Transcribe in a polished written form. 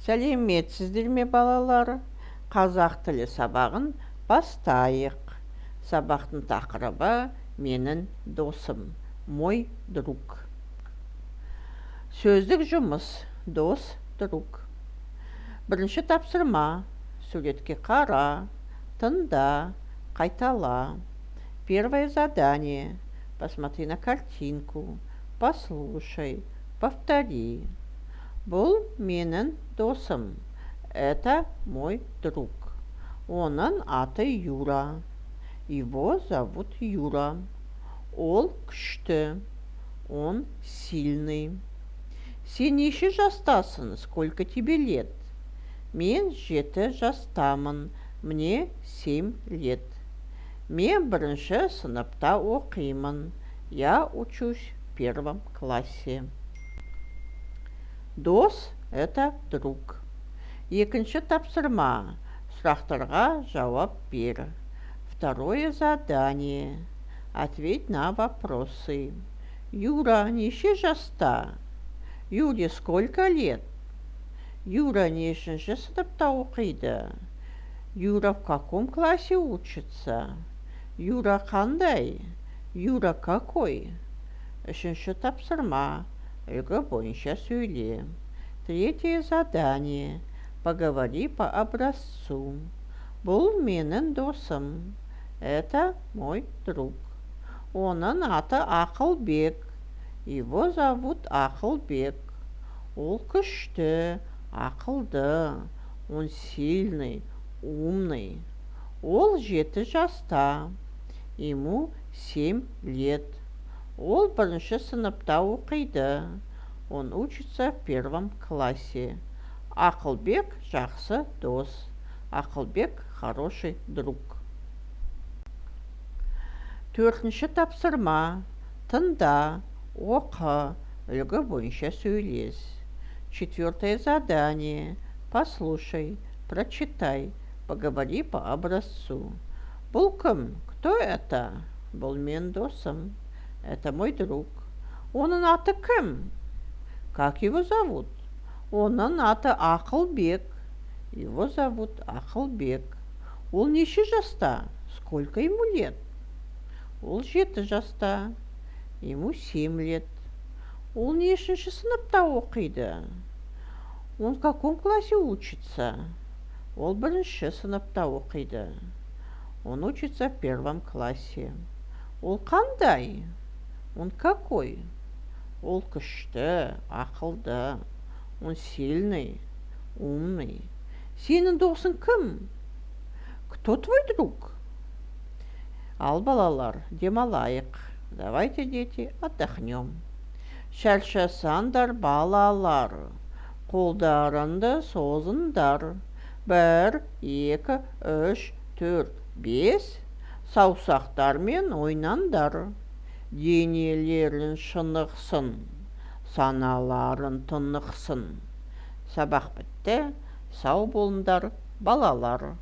Сәлеметсіздер ме, балалар? Қазақ тілі сабағын бастайық. Сабақтың тақырыбы менің досым, мой друг. Сөздік жұмыс, дос, друг. Бірінші тапсырма, суретке қара, тыңда, қайтала. Первое задание. Посмотри на картинку, послушай, повтори. Бұл менің досым. Это мой друг. Оның аты Юра. Его зовут Юра. Ол күшті. Он сильный. Сен неше жастасың? Сколько тебе лет? Мен 7 жастамын. Мне 7 лет. Мен бірінші сыныпта оқимын. Я учусь в 1 классе. Дос – это друг. Екінші тапсырма. Сұрақтарға жауап бер. Второе задание. Ответь на вопросы. Юра неше жаста? Юре сколько лет? Юра нешінші сыныпта оқиды? Юра в каком классе учится? Юра қандай? Юра какой? Үшінші тапсырма. Үлгі бойынша сөйле. Третье задание. Поговори по образцу. Бұл менің досым. Это мой друг. Оның аты Ақылбек. Его зовут Ақылбек. Ол күшті, ақылды. Он сильный, умный. Ол 7 жаста. Ему 7 лет. Ол бірінші сыныпта оқиды. Он учится в 1 классе. Ақылбек жақсы дос. Ақылбек хороший друг. Төртінші тапсырма. Тыңда, оқы, үлгі бойынша сөйлес. Четвертое задание. Послушай, прочитай, поговори по образцу. Бұл кім? Кто это? Бұл мен досым. Это мой друг. Оның аты кім? Как его зовут? Оның аты Ақылбек. Его зовут Ақылбек. Ол неше жаста? Сколько ему лет? Ол 7 жаста. Ему 7 лет. Ол нешінші сыныпта оқиды? Он в каком классе учится? Ол бірінші сыныпта оқиды. Он учится в 1 классе. Ол қандай? Он какой? Ол күшті, ақылды. Он сильный, умный. Сенің досың кім? Кто твой друг? Ал, балалар, демалайық. Давайте, дети, отдохнем. Шаршасаңдар, балалар. Қолдарыңды созыңдар. 1, 2, 3, 4, 5. Саусақтармен ойнаңдар. Денелерің шынықсын. Саналарын тынықсын. Сабақ бітті. Сау болыңдар, балалар.